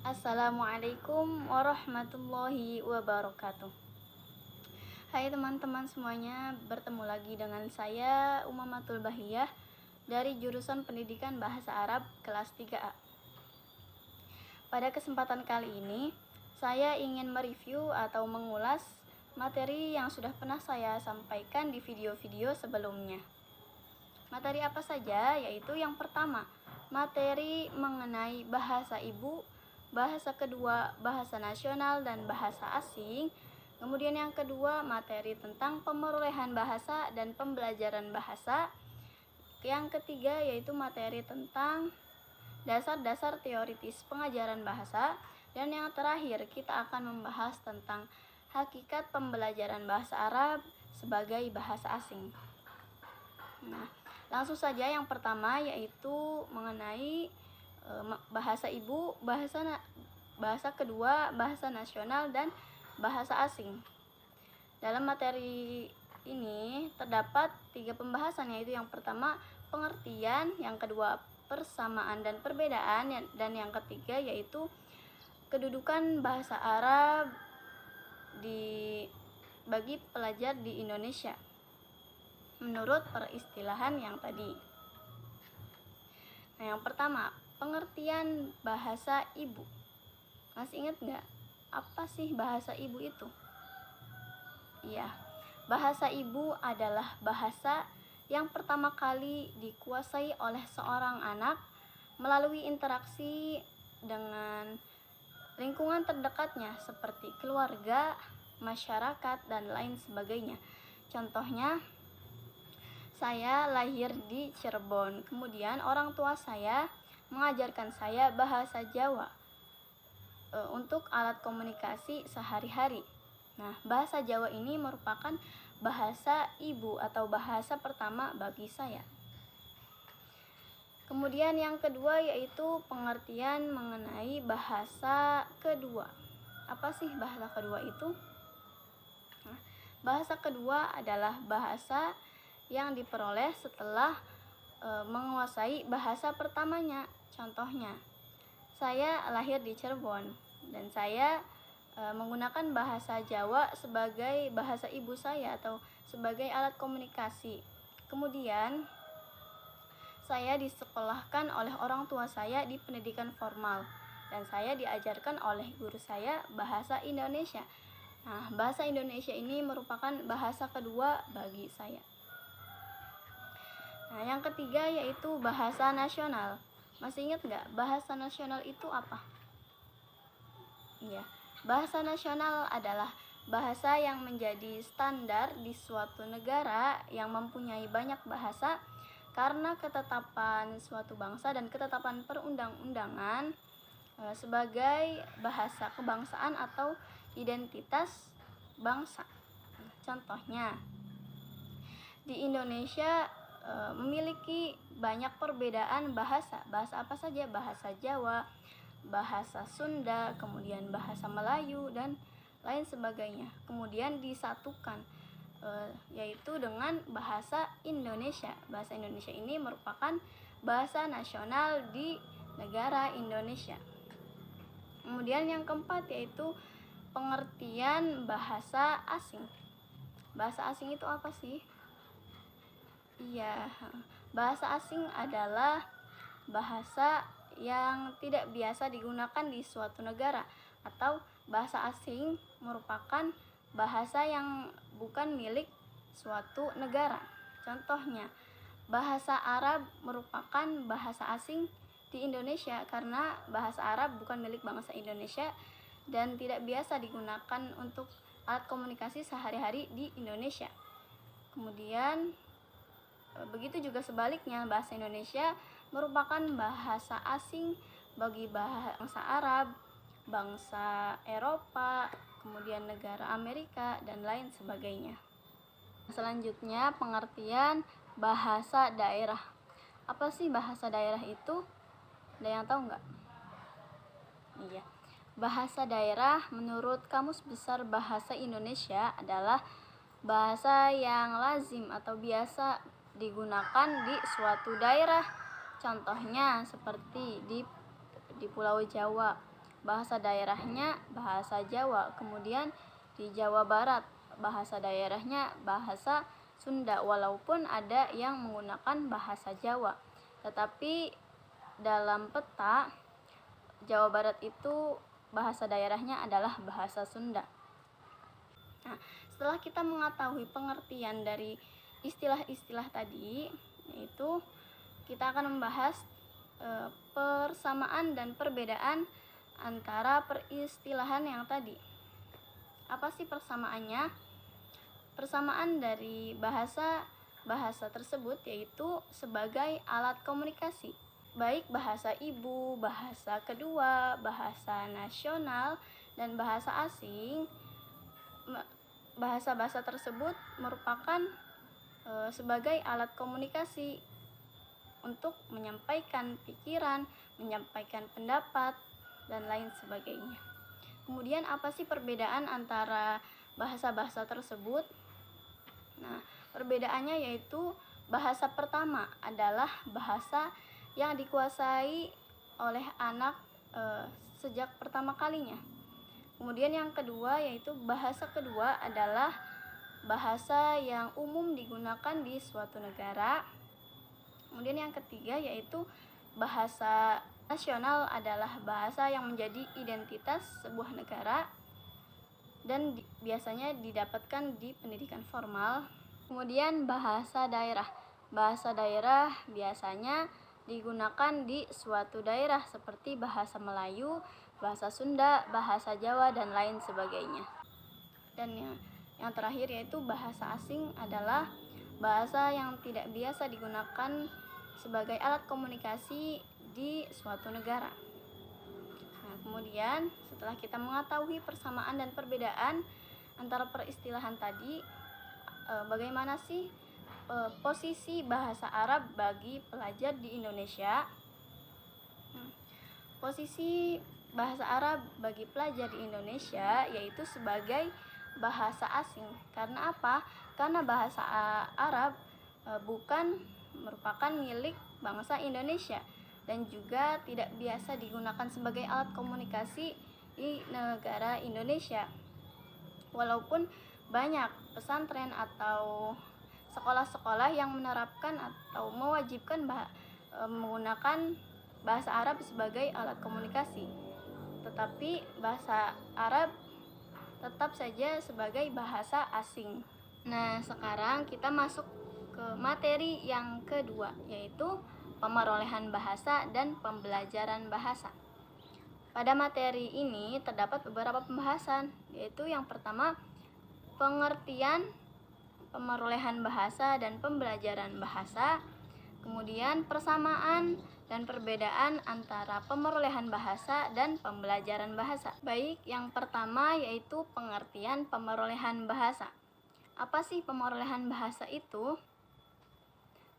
Assalamualaikum warahmatullahi wabarakatuh. Hai teman-teman semuanya, bertemu lagi dengan saya Umamatul Bahiyah dari jurusan Pendidikan Bahasa Arab kelas 3A. Pada kesempatan kali ini, saya ingin mereview atau mengulas materi yang sudah pernah saya sampaikan di video-video sebelumnya. Materi apa saja? Yaitu yang pertama, materi mengenai bahasa ibu, bahasa kedua bahasa nasional dan bahasa asing. Kemudian yang kedua, materi tentang pemerolehan bahasa dan pembelajaran bahasa. Yang ketiga yaitu materi tentang dasar-dasar teoritis pengajaran bahasa. Dan yang terakhir, kita akan membahas tentang hakikat pembelajaran bahasa Arab sebagai bahasa asing. Nah, langsung saja yang pertama yaitu mengenai bahasa ibu, bahasa kedua, bahasa nasional dan bahasa asing. Dalam materi ini terdapat 3 pembahasan, yaitu yang pertama pengertian, yang kedua persamaan dan perbedaan, dan yang ketiga yaitu kedudukan bahasa Arab bagi pelajar di Indonesia menurut peristilahan yang tadi. Nah, yang pertama, pengertian bahasa ibu. Masih ingat nggak? Apa sih bahasa ibu itu? Iya, bahasa ibu adalah bahasa yang pertama kali dikuasai oleh seorang anak melalui interaksi dengan lingkungan terdekatnya seperti keluarga, masyarakat, dan lain sebagainya. Contohnya, saya lahir di Cirebon, kemudian orang tua saya mengajarkan saya bahasa Jawa untuk alat komunikasi sehari-hari. Nah, bahasa Jawa ini merupakan bahasa ibu atau bahasa pertama bagi saya. Kemudian yang kedua yaitu pengertian mengenai bahasa kedua. Apa sih bahasa kedua itu? Nah, bahasa kedua adalah bahasa yang diperoleh setelah menguasai bahasa pertamanya. Contohnya, saya lahir di Cirebon dan saya menggunakan bahasa Jawa sebagai bahasa ibu saya atau sebagai alat komunikasi. Kemudian saya disekolahkan oleh orang tua saya di pendidikan formal dan saya diajarkan oleh guru saya bahasa Indonesia. Nah, bahasa Indonesia ini merupakan bahasa kedua bagi saya. Nah, yang ketiga yaitu bahasa nasional. Masih ingat nggak bahasa nasional itu apa? Iya, bahasa nasional adalah bahasa yang menjadi standar di suatu negara yang mempunyai banyak bahasa karena ketetapan suatu bangsa dan ketetapan perundang-undangan sebagai bahasa kebangsaan atau identitas bangsa. Contohnya, di Indonesia memiliki banyak perbedaan bahasa. Bahasa apa saja? Bahasa Jawa, bahasa Sunda, kemudian bahasa Melayu dan lain sebagainya. Kemudian disatukan yaitu dengan bahasa Indonesia. Bahasa Indonesia ini merupakan bahasa nasional di negara Indonesia. Kemudian yang keempat yaitu pengertian bahasa asing. Bahasa asing itu apa sih? Iya, bahasa asing adalah bahasa yang tidak biasa digunakan di suatu negara, atau bahasa asing merupakan bahasa yang bukan milik suatu negara. Contohnya, bahasa Arab merupakan bahasa asing di Indonesia karena bahasa Arab bukan milik bangsa Indonesia dan tidak biasa digunakan untuk alat komunikasi sehari-hari di Indonesia. Kemudian begitu juga sebaliknya, bahasa Indonesia merupakan bahasa asing bagi bangsa Arab, bangsa Eropa, kemudian negara Amerika, dan lain sebagainya. Selanjutnya, pengertian bahasa daerah. Apa sih bahasa daerah itu? Ada yang tahu nggak? Iya, bahasa daerah menurut Kamus Besar Bahasa Indonesia adalah bahasa yang lazim atau biasa digunakan di suatu daerah. Contohnya seperti di Pulau Jawa, bahasa daerahnya bahasa Jawa. Kemudian di Jawa Barat, bahasa daerahnya bahasa Sunda, walaupun ada yang menggunakan bahasa Jawa. Tetapi dalam peta Jawa Barat itu bahasa daerahnya adalah bahasa Sunda. Nah, setelah kita mengetahui pengertian dari istilah-istilah tadi, yaitu kita akan membahas persamaan dan perbedaan antara peristilahan yang tadi. Apa sih persamaannya? Persamaan dari bahasa tersebut yaitu sebagai alat komunikasi, baik bahasa ibu, bahasa kedua, bahasa nasional, dan bahasa asing. Bahasa-bahasa tersebut merupakan sebagai alat komunikasi untuk menyampaikan pikiran, menyampaikan pendapat, dan lain sebagainya. Kemudian apa sih perbedaan antara bahasa-bahasa tersebut? Nah, perbedaannya yaitu bahasa pertama adalah bahasa yang dikuasai oleh anak sejak pertama kalinya. Kemudian yang kedua yaitu bahasa kedua adalah bahasa yang umum digunakan di suatu negara. Kemudian yang ketiga yaitu bahasa nasional adalah bahasa yang menjadi identitas sebuah negara dan biasanya didapatkan di pendidikan formal. Kemudian bahasa daerah. Bahasa daerah biasanya digunakan di suatu daerah seperti bahasa Melayu, bahasa Sunda, bahasa Jawa, dan lain sebagainya. Dan yang terakhir yaitu bahasa asing adalah bahasa yang tidak biasa digunakan sebagai alat komunikasi di suatu negara. Nah, kemudian setelah kita mengetahui persamaan dan perbedaan antara peristilahan tadi, bagaimana sih posisi bahasa Arab bagi pelajar di Indonesia? Posisi bahasa Arab bagi pelajar di Indonesia yaitu sebagai bahasa asing. Karena apa? Karena bahasa Arab bukan merupakan milik bangsa Indonesia dan juga tidak biasa digunakan sebagai alat komunikasi di negara Indonesia. Walaupun banyak pesantren atau sekolah-sekolah yang menerapkan atau mewajibkan menggunakan bahasa Arab sebagai alat komunikasi, tetapi bahasa Arab tetap saja sebagai bahasa asing. Nah, sekarang kita masuk ke materi yang kedua, yaitu pemerolehan bahasa dan pembelajaran bahasa. Pada materi ini terdapat beberapa pembahasan, yaitu yang pertama, pengertian, pemerolehan bahasa dan pembelajaran bahasa. Kemudian persamaan dan perbedaan antara pemerolehan bahasa dan pembelajaran bahasa. Baik, yang pertama yaitu pengertian pemerolehan bahasa. Apa sih pemerolehan bahasa itu?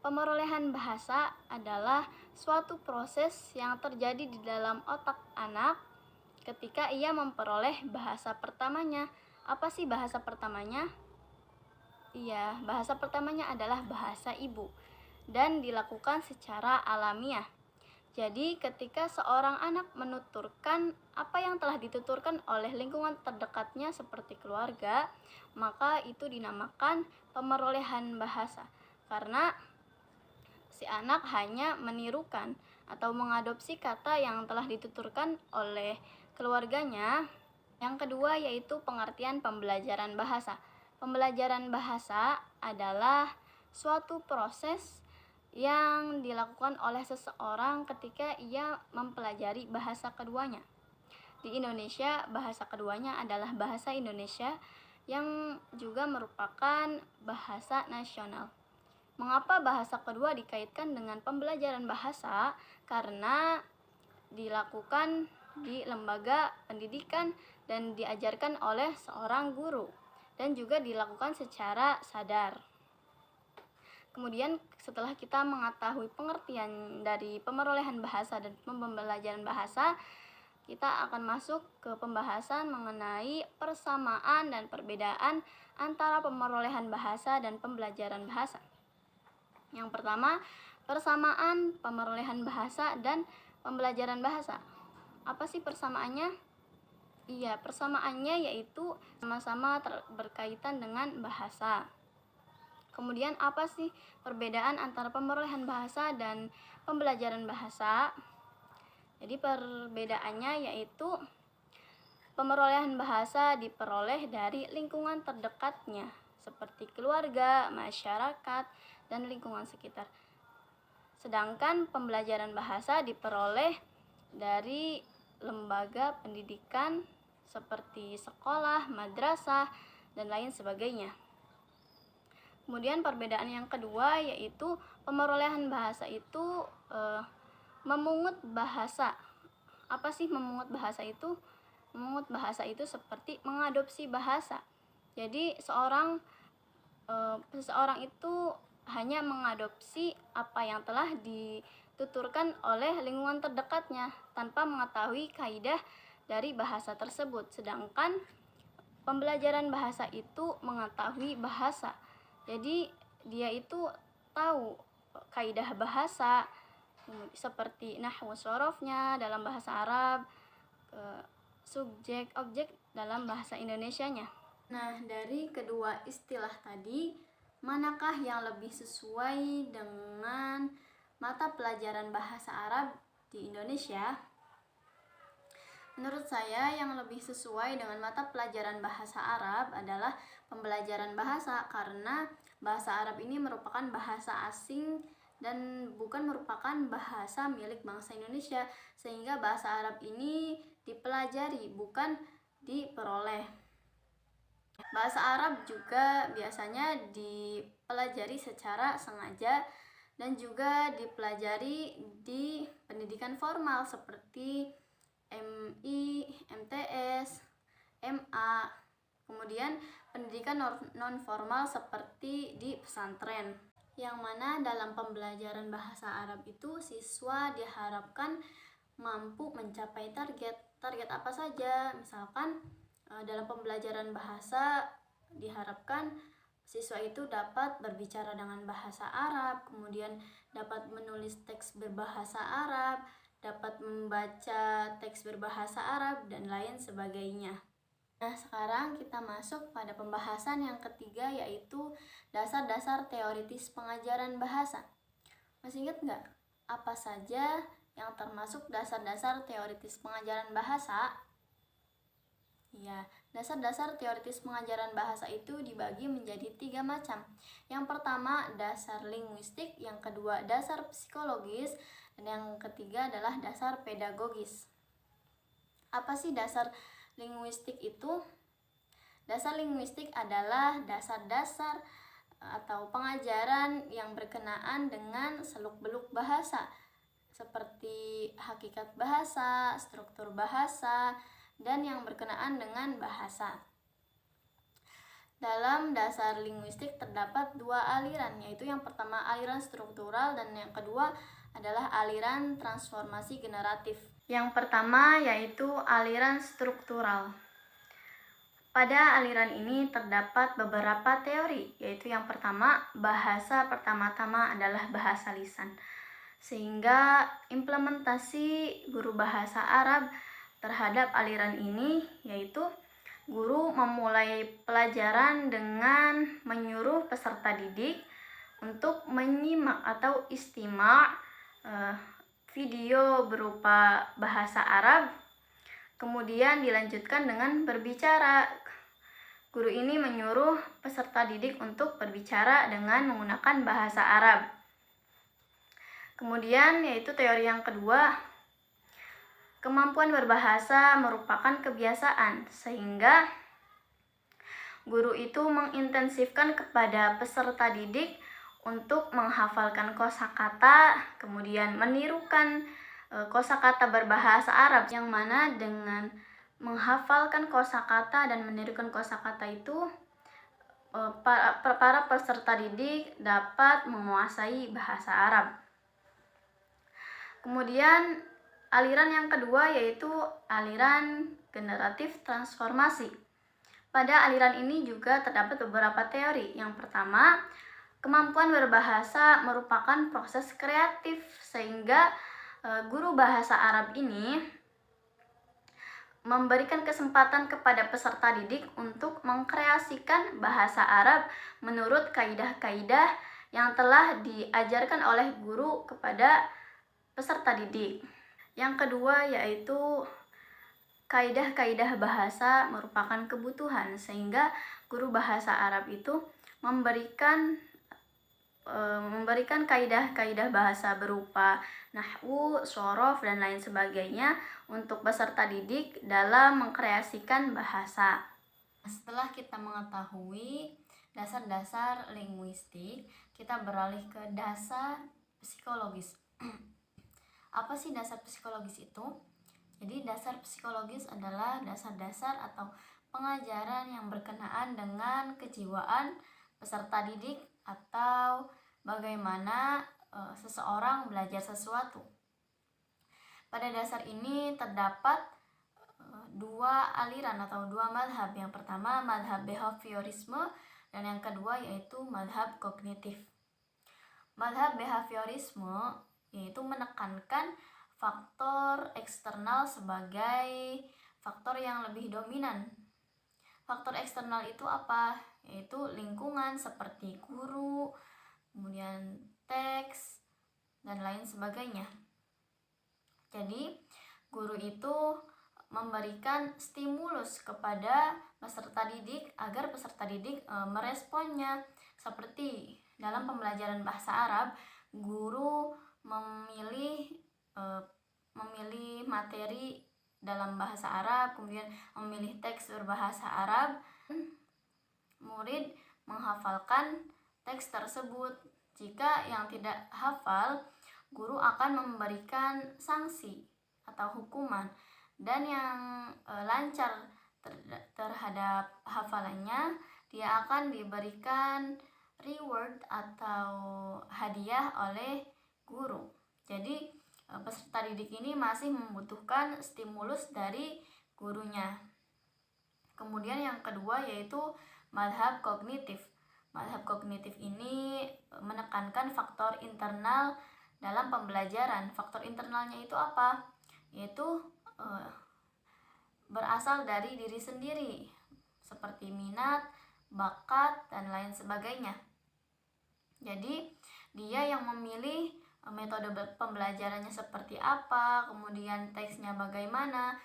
Pemerolehan bahasa adalah suatu proses yang terjadi di dalam otak anak ketika ia memperoleh bahasa pertamanya. Apa sih bahasa pertamanya? Iya, bahasa pertamanya adalah bahasa ibu dan dilakukan secara alamiah. Jadi ketika seorang anak menuturkan apa yang telah dituturkan oleh lingkungan terdekatnya seperti keluarga, maka itu dinamakan pemerolehan bahasa. Karena si anak hanya menirukan atau mengadopsi kata yang telah dituturkan oleh keluarganya. Yang kedua yaitu pengertian pembelajaran bahasa. Pembelajaran bahasa adalah suatu proses yang dilakukan oleh seseorang ketika ia mempelajari bahasa keduanya. Di Indonesia, bahasa keduanya adalah bahasa Indonesia yang juga merupakan bahasa nasional. Mengapa bahasa kedua dikaitkan dengan pembelajaran bahasa? Karena dilakukan di lembaga pendidikan dan diajarkan oleh seorang guru dan juga dilakukan secara sadar. Kemudian setelah kita mengetahui pengertian dari pemerolehan bahasa dan pembelajaran bahasa, kita akan masuk ke pembahasan mengenai persamaan dan perbedaan antara pemerolehan bahasa dan pembelajaran bahasa. Yang pertama, persamaan pemerolehan bahasa dan pembelajaran bahasa. Apa sih persamaannya? Iya, persamaannya yaitu sama-sama berkaitan dengan bahasa. Kemudian apa sih perbedaan antara pemerolehan bahasa dan pembelajaran bahasa? Jadi perbedaannya yaitu pemerolehan bahasa diperoleh dari lingkungan terdekatnya seperti keluarga, masyarakat, dan lingkungan sekitar. Sedangkan pembelajaran bahasa diperoleh dari lembaga pendidikan seperti sekolah, madrasah, dan lain sebagainya. Kemudian perbedaan yang kedua yaitu pemerolehan bahasa itu memungut bahasa. Apa sih memungut bahasa itu? Memungut bahasa itu seperti mengadopsi bahasa. Jadi seseorang itu hanya mengadopsi apa yang telah dituturkan oleh lingkungan terdekatnya tanpa mengetahui kaidah dari bahasa tersebut. Sedangkan pembelajaran bahasa itu mengetahui bahasa. Jadi dia itu tahu kaidah bahasa seperti nahwu sorofnya dalam bahasa Arab, subjek, objek dalam bahasa Indonesianya. Nah, dari kedua istilah tadi, manakah yang lebih sesuai dengan mata pelajaran bahasa Arab di Indonesia? Menurut saya yang lebih sesuai dengan mata pelajaran bahasa Arab adalah pembelajaran bahasa, karena bahasa Arab ini merupakan bahasa asing dan bukan merupakan bahasa milik bangsa Indonesia, sehingga bahasa Arab ini dipelajari bukan diperoleh. Bahasa Arab juga biasanya dipelajari secara sengaja dan juga dipelajari di pendidikan formal seperti MI, MTS, MA, kemudian pendidikan non formal seperti di pesantren, yang mana dalam pembelajaran bahasa Arab itu siswa diharapkan mampu mencapai target apa saja. Misalkan dalam pembelajaran bahasa diharapkan siswa itu dapat berbicara dengan bahasa Arab, kemudian dapat menulis teks berbahasa Arab, dapat membaca teks berbahasa Arab, dan lain sebagainya. Nah, sekarang kita masuk pada pembahasan yang ketiga, yaitu dasar-dasar teoritis pengajaran bahasa. Masih ingat nggak apa saja yang termasuk dasar-dasar teoritis pengajaran bahasa? Ya, dasar-dasar teoritis pengajaran bahasa itu dibagi menjadi 3 macam. Yang pertama, dasar linguistik, yang kedua, dasar psikologis, dan yang ketiga adalah dasar pedagogis. Apa sih dasar linguistik itu? Dasar linguistik adalah dasar-dasar atau pengajaran yang berkenaan dengan seluk-beluk bahasa, seperti hakikat bahasa, struktur bahasa, dan yang berkenaan dengan bahasa. Dalam dasar linguistik terdapat 2 aliran, yaitu yang pertama aliran struktural dan yang kedua adalah aliran transformasi generatif. Yang pertama yaitu aliran struktural. Pada aliran ini terdapat beberapa teori, yaitu yang pertama, bahasa pertama-tama adalah bahasa lisan, sehingga implementasi guru bahasa Arab terhadap aliran ini yaitu guru memulai pelajaran dengan menyuruh peserta didik untuk menyimak atau istima' video berupa bahasa Arab, kemudian dilanjutkan dengan berbicara. Guru ini menyuruh peserta didik untuk berbicara dengan menggunakan bahasa Arab. Kemudian yaitu teori yang kedua, kemampuan berbahasa merupakan kebiasaan, sehingga guru itu mengintensifkan kepada peserta didik untuk menghafalkan kosakata, kemudian menirukan kosakata berbahasa Arab, yang mana dengan menghafalkan kosakata dan menirukan kosakata itu para peserta didik dapat menguasai bahasa Arab. Kemudian aliran yang kedua yaitu aliran generatif transformasi. Pada aliran ini juga terdapat beberapa teori. Yang pertama, Kemampuan berbahasa merupakan proses kreatif, sehingga guru bahasa Arab ini memberikan kesempatan kepada peserta didik untuk mengkreasikan bahasa Arab menurut kaidah-kaidah yang telah diajarkan oleh guru kepada peserta didik. Yang kedua yaitu kaidah-kaidah bahasa merupakan kebutuhan, sehingga guru bahasa Arab itu memberikan kaidah-kaidah bahasa berupa nahwu, shorof, dan lain sebagainya untuk peserta didik dalam mengkreasikan bahasa. Setelah kita mengetahui dasar-dasar linguistik, kita beralih ke dasar psikologis. Apa sih dasar psikologis itu? Jadi dasar psikologis adalah dasar-dasar atau pengajaran yang berkenaan dengan kejiwaan peserta didik atau bagaimana seseorang belajar sesuatu. Pada dasar ini terdapat dua aliran atau dua madhab. Yang pertama madhab behaviorisme dan yang kedua yaitu madhab kognitif. Madhab behaviorisme yaitu menekankan faktor eksternal sebagai faktor yang lebih dominan. Faktor eksternal itu apa? Yaitu lingkungan seperti guru, kemudian teks, dan lain sebagainya. Jadi, guru itu memberikan stimulus kepada peserta didik agar peserta didik meresponnya. Seperti dalam pembelajaran bahasa Arab, guru memilih materi dalam bahasa Arab, kemudian memilih teks berbahasa Arab. Murid menghafalkan teks tersebut. Jika yang tidak hafal, guru akan memberikan sanksi atau hukuman, dan yang lancar terhadap hafalannya, dia akan diberikan reward atau hadiah oleh guru. Jadi peserta didik ini masih membutuhkan stimulus dari gurunya. Kemudian yang kedua yaitu madhab kognitif. Madhab kognitif ini menekankan faktor internal dalam pembelajaran. Faktor internalnya itu apa? Yaitu berasal dari diri sendiri, seperti minat, bakat, dan lain sebagainya. Jadi dia yang memilih metode pembelajarannya seperti apa, kemudian teksnya bagaimana,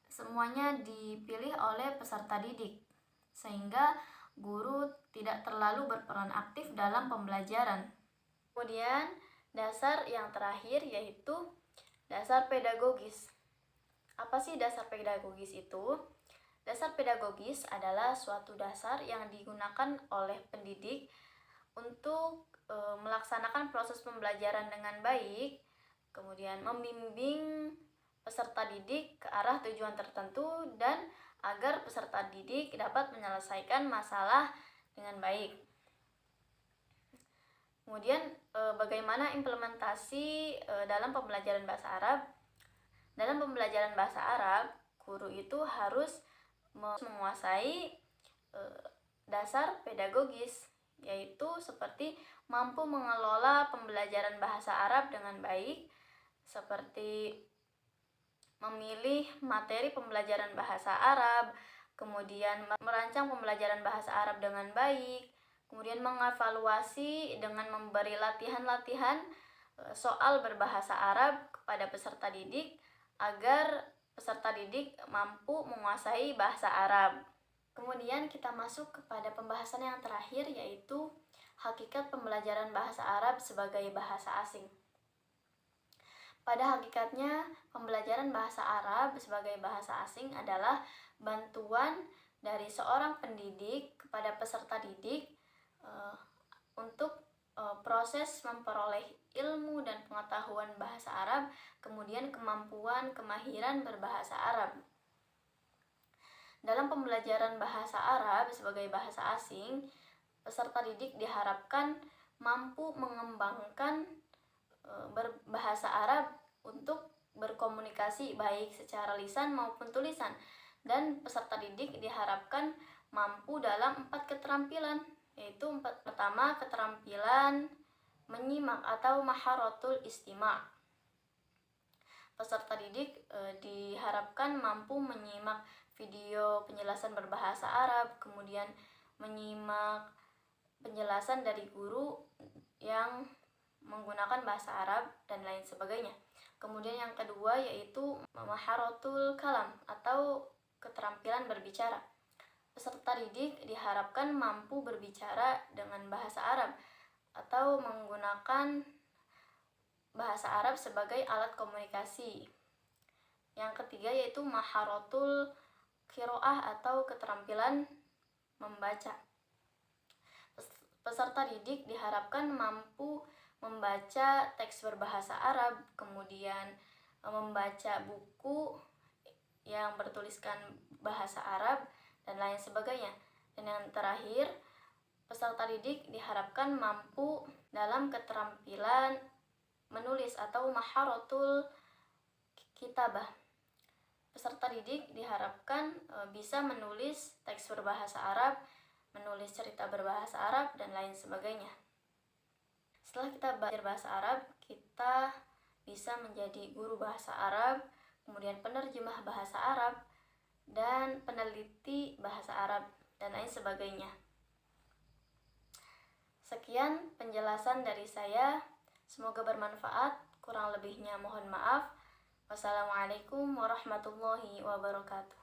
semuanya dipilih oleh peserta didik, sehingga guru tidak terlalu berperan aktif dalam pembelajaran. Kemudian dasar yang terakhir yaitu dasar pedagogis. Apa sih dasar pedagogis itu? Dasar pedagogis adalah suatu dasar yang digunakan oleh pendidik untuk melaksanakan proses pembelajaran dengan baik, kemudian membimbing peserta didik ke arah tujuan tertentu, dan agar peserta didik dapat menyelesaikan masalah dengan baik. Kemudian bagaimana implementasi dalam pembelajaran bahasa Arab? Dalam pembelajaran bahasa Arab, guru itu harus menguasai dasar pedagogis, yaitu seperti mampu mengelola pembelajaran bahasa Arab dengan baik, seperti memilih materi pembelajaran bahasa Arab, kemudian merancang pembelajaran bahasa Arab dengan baik, kemudian mengevaluasi dengan memberi latihan-latihan soal berbahasa Arab kepada peserta didik agar peserta didik mampu menguasai bahasa Arab. Kemudian kita masuk kepada pembahasan yang terakhir, yaitu hakikat pembelajaran bahasa Arab sebagai bahasa asing. Pada hakikatnya, pembelajaran bahasa Arab sebagai bahasa asing adalah bantuan dari seorang pendidik kepada peserta didik untuk proses memperoleh ilmu dan pengetahuan bahasa Arab, kemudian kemampuan kemahiran berbahasa Arab. Dalam pembelajaran bahasa Arab sebagai bahasa asing, peserta didik diharapkan mampu mengembangkan berbahasa Arab untuk berkomunikasi baik secara lisan maupun tulisan, dan peserta didik diharapkan mampu dalam 4 keterampilan, yaitu pertama, keterampilan menyimak atau maharatul istima'. Peserta didik diharapkan mampu menyimak video penjelasan berbahasa Arab, kemudian menyimak penjelasan dari guru yang menggunakan bahasa Arab dan lain sebagainya. Kemudian yang kedua yaitu maharatul kalam atau keterampilan berbicara. Peserta didik diharapkan mampu berbicara dengan bahasa Arab atau menggunakan bahasa Arab sebagai alat komunikasi. Yang ketiga yaitu maharatul qiraah atau keterampilan membaca. Peserta didik diharapkan mampu membaca teks berbahasa Arab, kemudian membaca buku yang bertuliskan bahasa Arab dan lain sebagainya. Dan yang terakhir, peserta didik diharapkan mampu dalam keterampilan menulis atau maharatul kitabah. Peserta didik diharapkan bisa menulis teks berbahasa Arab, menulis cerita berbahasa Arab, dan lain sebagainya. Setelah kita belajar bahasa Arab, kita bisa menjadi guru bahasa Arab, kemudian penerjemah bahasa Arab, dan peneliti bahasa Arab, dan lain sebagainya. Sekian penjelasan dari saya. Semoga bermanfaat. Kurang lebihnya mohon maaf. Wassalamualaikum warahmatullahi wabarakatuh.